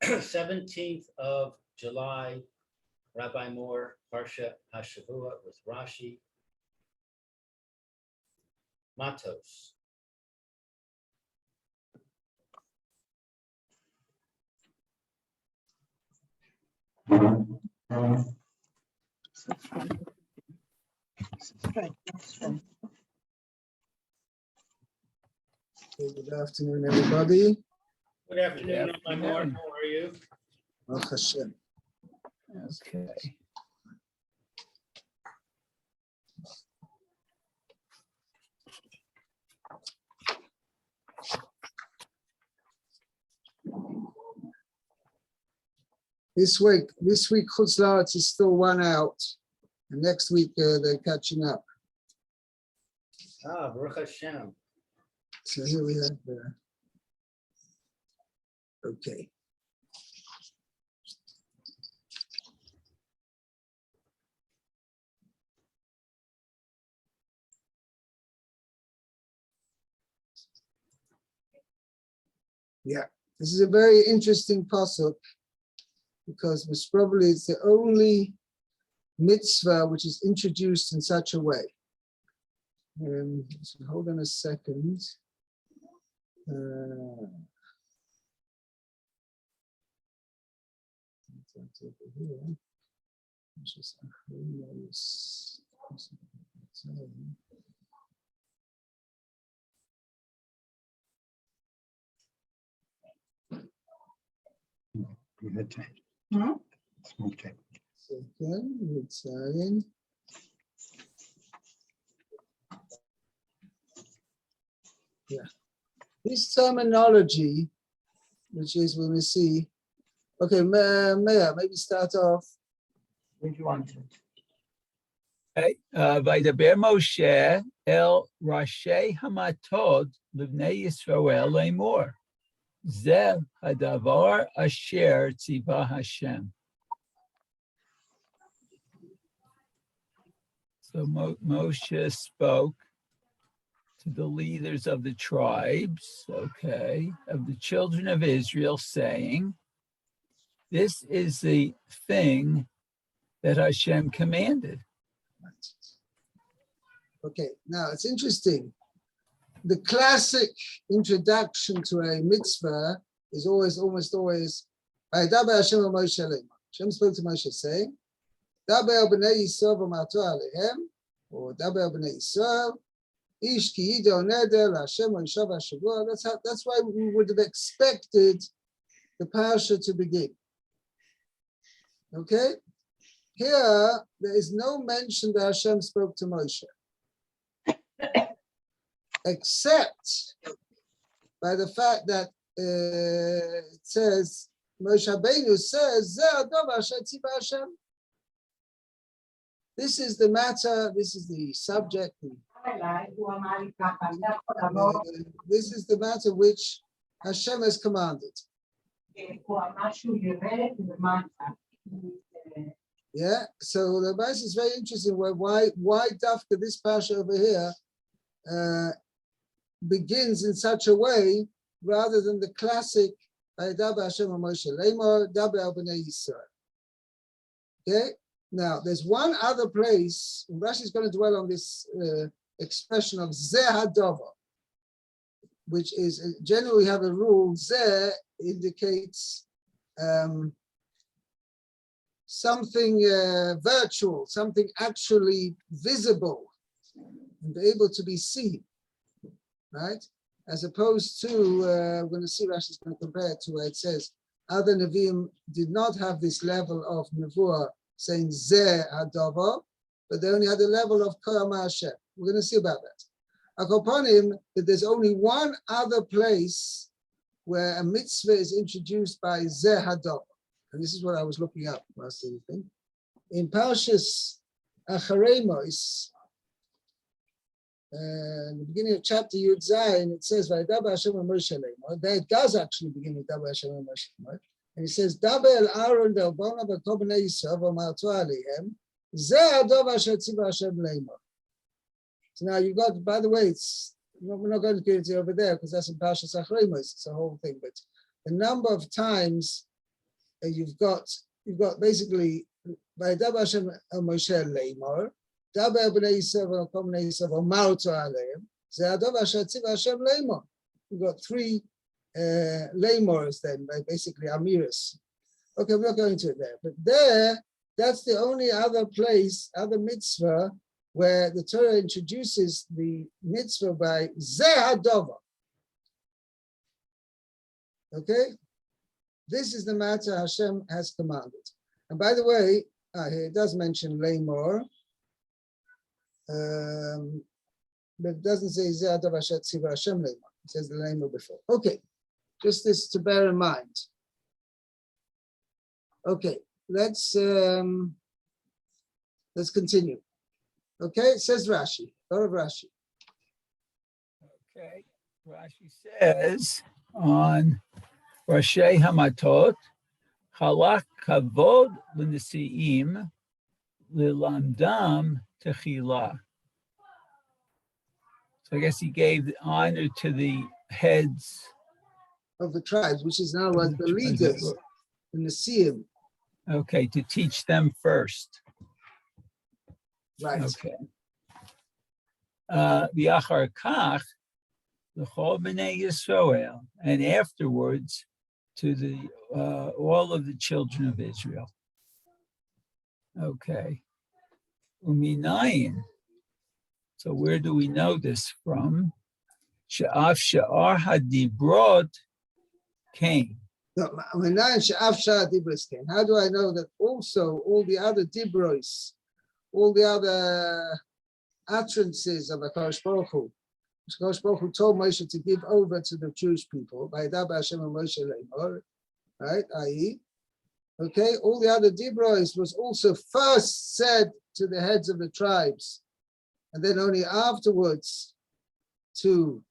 17th of July, Rabbi Moore, Parsha Hashavua with Rashi, Matos. Good afternoon, everybody. Good afternoon, Rabbi Moore. How are you? Baruch Hashem. Okay. This week, Chutz La'aretz is still one out, and next week they're catching up. Baruch Hashem. So here we have. Okay. Yeah, this is a very interesting pasuk because most probably it's the only mitzvah which is introduced in such a way. So hold on a second. Yeah, this terminology, which is when we see, okay, Meir, maybe start off. What do you want to? Okay. Vaydaber Moshe el Rashi Hamatod Livnei Yisrael Lemor. Zeh hadavar asher tzivah Hashem. So Moshe spoke to the leaders of the tribes, okay, of the children of Israel, saying, this is the thing that Hashem commanded. Okay, now it's interesting. The classic introduction to a mitzvah is almost always, Hashem spoke to Moshe saying, Daber b'nei Yisrael v'marto alehem, or Daber b'nei Yisrael, Ish ki yido neder l'Hashem Hashavua Hashavua. That's why we would have expected the Parsha to begin. Okay? Here, there is no mention that Hashem spoke to Moshe, except by the fact that it says, Moshe Rabbeinu says, Zeh hadavar asher tzivah Hashem. This is the matter, this is the subject. This is the matter which Hashem has commanded. Yeah, so the verse is very interesting. Why Dafka, this Parsha over here, begins in such a way rather than the classic Vayedaber Hashem Moshe Lemor Daber b'nei Yisrael. Okay, now there's one other place, and Rashi is going to dwell on this expression of Zeh hadavar, which is generally we have a rule. Zeh indicates something virtual, something actually visible and able to be seen, right? As opposed to, we're going to see Rashi is going to compare it to where it says other Nevi'im did not have this level of Nevuah saying Zeh hadavar, but they only had a level of Kol Hashem. We're going to see about that. Akoponim, that there's only one other place where a mitzvah is introduced by Zeh hadavar. And this is what I was looking up last evening. In Parshas Acharemos, in the beginning of chapter Yud Zayin, it says, "Vayedaber Hashem Moshe Lemor." There it does actually begin with Daber Hashem Moshe Lemor, and it says, "Daber el Aaron ve'Elbona v'kol bnei Yisrael v'amarto alehem, zeh hadavar asher tzivah Hashem lemor." So now you got. By the way, we're not going to get it over there because that's in Parshas Acharemos. It's a whole thing, but the number of times you've got basically Vaydaber Hashem el Moshe leimor, Daber b'nei Yisrael al kol b'nei Yisrael v'amarto aleim, ze hadavar asher tziva Hashem leimor. You've got three leimors then, basically amiras. Okay, we're not going to it there, but there, that's the only other place, other mitzvah, where the Torah introduces the mitzvah by Zeh Hadova. Okay? This is the matter Hashem has commanded. And by the way, it does mention Lamor, but it doesn't say Zeh Hadova Asher Tziva Hashem Lamor. It says the Lamor before. Okay, just this to bear in mind. Okay, let's continue. Okay, it says Rashi. Go to Rashi. Okay, Rashi says on Rashi Hamatot, Halach kavod l'nesiim lilamdam techila. So I guess he gave honor to the heads Of the tribes, which is now what the leaders in the Siyim. Okay, to teach them first. Right. Okay. V'achar kach l'chol b'nei Yisrael, and afterwards to the all of the children of Israel. Okay. Uminayin. So where do we know this from? She'af she'ar hadibrot came. How do I know that also all the other dibros, all the other utterances of HaKadosh Baruch Hu, which HaKadosh Baruch Hu told Moshe to give over to the Jewish people, by Vaydaber Hashem el Moshe leimor, right, i.e., okay, all the other dibros was also first said to the heads of the tribes, and then only afterwards to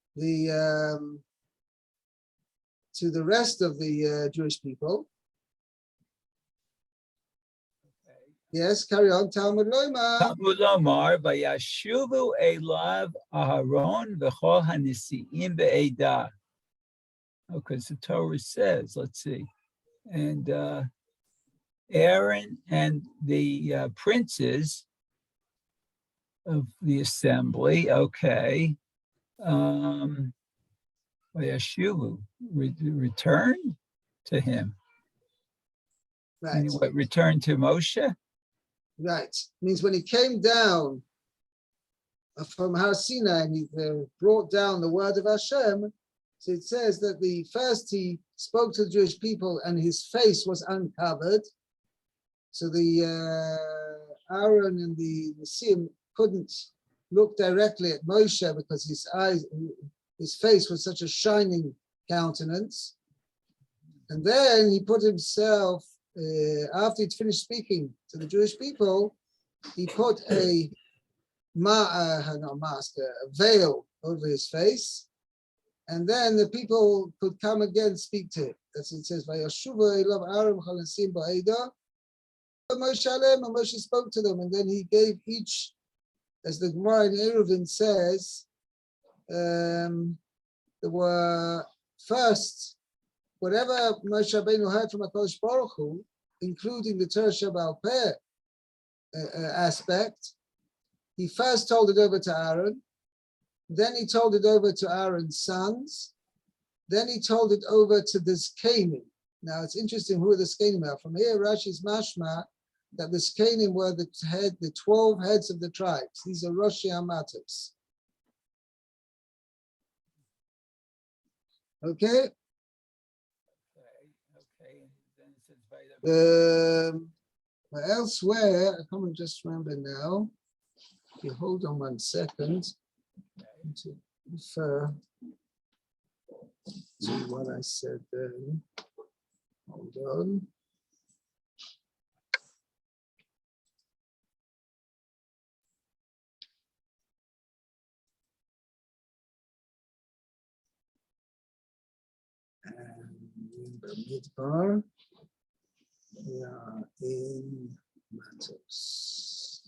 the rest of the Jewish people. Yes, carry on. Talmud Loimar. Talmud Lomar vayashuvu elav Aharon v'chol hanisiim be'edah. Because the Torah says, let's see, and Aaron and the princes of the assembly. Okay. Yeshuvu returned to him. Right. And what, returned to Moshe? Right. Means when he came down from Har Sinai and he brought down the word of Hashem, so it says that first he spoke to the Jewish people and his face was uncovered. So the Aaron and the Nesiim couldn't look directly at Moshe because his face was such a shining countenance. And then he put himself, after he'd finished speaking to the Jewish people, he put a veil over his face. And then the people could come again speak to him. That's what it says, Vayashuva elav Aaron chalasim ba'eda. Moshe spoke to them, and then he gave each, as the Gemara in Eruvin says, there were first, whatever Moshe Rabbeinu heard from HaKadosh Baruch Hu, including the Torah Sheba'al Peh aspect, he first told it over to Aaron, then he told it over to Aaron's sons, then he told it over to the Zkenim. Now it's interesting who the Zkenim are. From here, Rashi's mashma that the Zkenim were the 12 heads of the tribes. These are Roshi Matos. Okay. But elsewhere, I can't just remember now. If you hold on 1 second to refer to what I said then. Hold on. And Midbar, we are in Matos.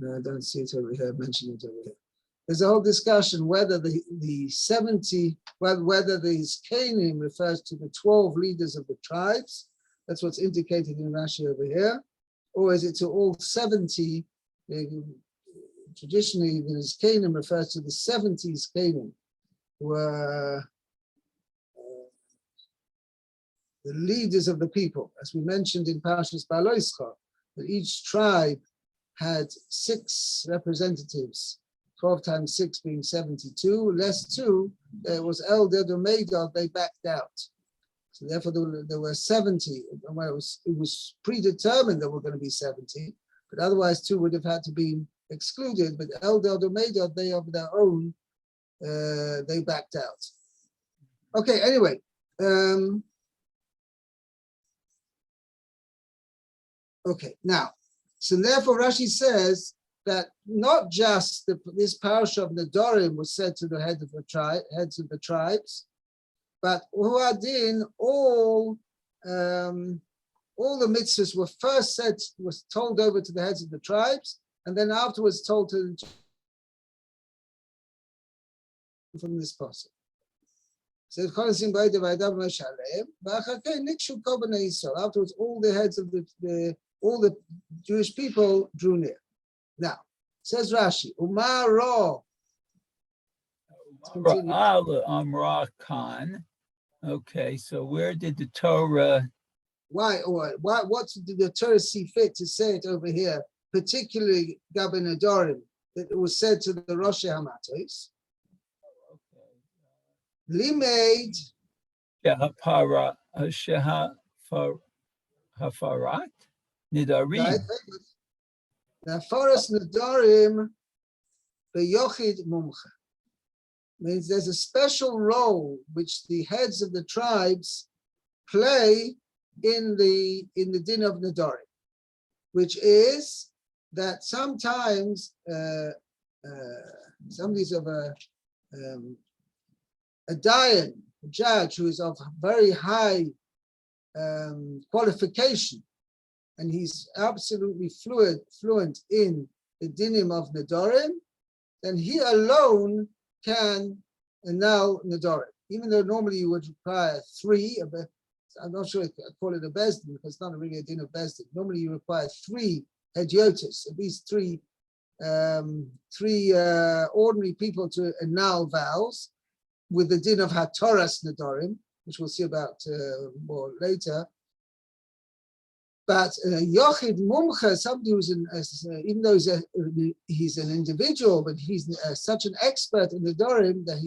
No, I don't see it over here, mention it over here. There's a whole discussion whether the 70, whether these Canaan refers to the 12 leaders of the tribes. That's what's indicated in Rashi over here. Or is it to all 70? Traditionally, this Canaan refers to the 70s Canaan, who were the leaders of the people. As we mentioned in Parshas Baloischa, that each tribe had 6 representatives, 12 times 6 being 72, less 2, there was Eldad or Medad, they backed out. So therefore there were 70. Well, it was predetermined there were going to be 70, but otherwise 2 would have had to be excluded, but Eldad or Medad, they of their own, they backed out. Okay, anyway. Okay, now, so therefore Rashi says that not just this Parsha of Nedarim was said to the heads of the tribes, but Huadin, all the mitzvahs were first said, was told over to the heads of the tribes, and then afterwards told to from this passage. So afterwards, all the heads of all the Jewish people drew near. Now, says Rashi, Umaro. Amra Khan. Okay, so where did the Torah? What did the Torah see fit to say it over here, particularly Gaben Adorim, that it was said to the Rosh Hamatos? Limaid. Shehapara Shehafarat Nidarim. Now, Forest Nidarim, the Yochid Mumcha, means there's a special role which the heads of the tribes play in the din of Nidarim, which is that sometimes somebody's of a dayan, a judge who is of very high qualification, and he's absolutely fluent in the dinim of Nedarim, then he alone can annul Nedarim. Even though normally you would require 3, I'm not sure I call it a bezdin because it's not really a din of bezdin. Normally you require 3 hediotis, at least 3 ordinary people to annul vows with the din of Hatoras Nedarim, which we'll see about more later. But Yochid Mumcha, somebody who's even though he's an individual, but he's such an expert in the Nedarim that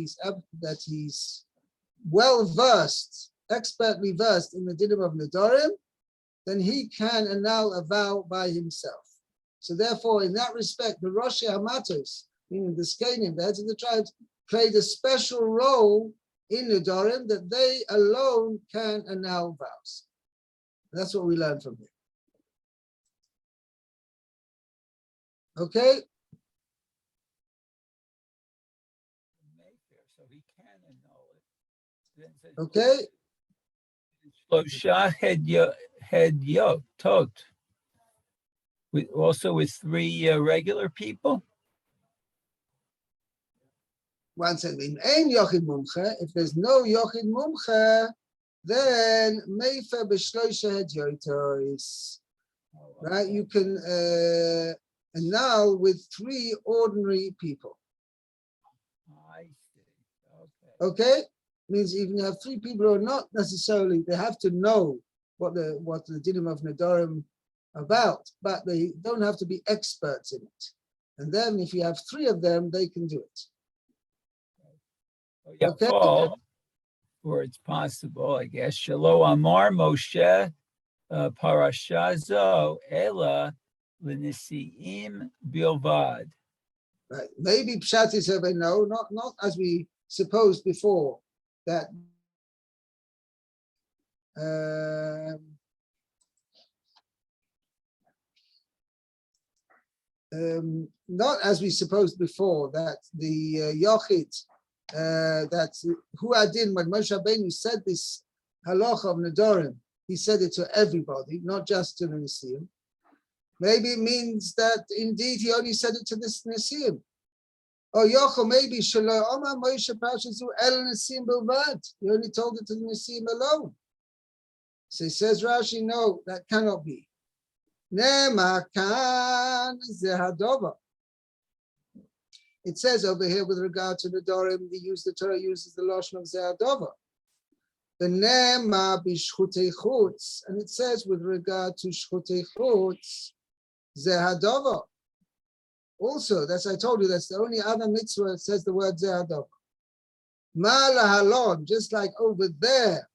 he's well versed, expertly versed in the dinim of Nedarim, then he can annul a vow by himself. So therefore, in that respect, the Rosh Hamatos, meaning the Skanim, the heads of the tribes, played a special role in Nedarim that they alone can annul vows. That's what we learn from here. Okay? Okay? Shlosha Hedyotot. Also with 3 regular people? One second. If there's no Yochid Mumcha, then Meifa B'Shlosha Hedyotos. Right? You can annul with 3 ordinary people. I see. Okay? Means even you have 3 people who are not necessarily, they have to know what the dinim of Nedarim about, but they don't have to be experts in it. And then if you have 3 of them, they can do it. Okay. Or it's possible, I guess. Shelo Amar Moshe Parashazo Ela l'nesiim bilvad. Right. Maybe Pshat is over. No, not as we supposed before, that not as we supposed before, that the Yochid, that who adin, when Moshe Rabbeinu said this halacha of Nedorim, he said it to everybody, not just to the Nesiim. Maybe it means that indeed he only said it to this Nesiim. Or Yochel, maybe Shelo Omar Moshe Parsha Zu El Nesiim Bilvad. He only told it to the Nesiim alone. So he says Rashi, no, that cannot be. Nema kan zehadova. It says over here with regard to the Dorim, the Torah uses the lashon of zehadova. The nema b'shchutei chutz, and it says with regard to shchutei chutz zehadova. Also, that's I told you that's the only other mitzvah that says the word zehadova. Ma lahalon, just like over there.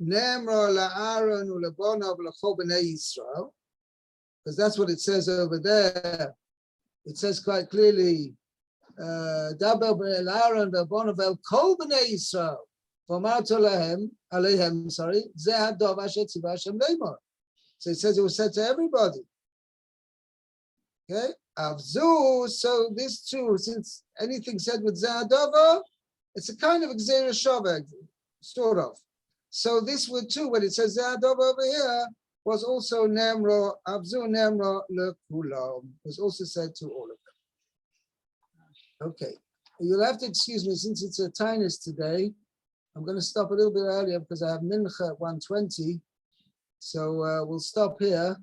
Nemra la'aron u'lebonav l'chol b'nei Yisrael. Because that's what it says over there. It says quite clearly, Daber b'el Aaron v'bonav el kol b'nei Yisrael. V'amartu alehem, sorry, zeh hadov asher tzivah Hashem leimor. So it says it was said to everybody. Okay? Avzu, so this too, since anything said with zeh hadova, it's a kind of gzeira shovah, sort of. So this would too, when it says zeh hadova over here, was also Nemro, Avzu Nemro Lekulam, was also said to all of them. Okay, you'll have to excuse me since it's a tinus today. I'm going to stop a little bit earlier because I have Mincha at 1:20. So we'll stop here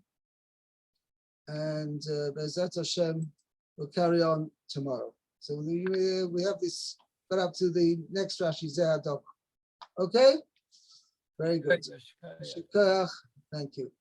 and Be'ezrat Hashem will carry on tomorrow. So we have this, got up to the next Rashi, Zeh Hadov. Okay? Very good. Thank you.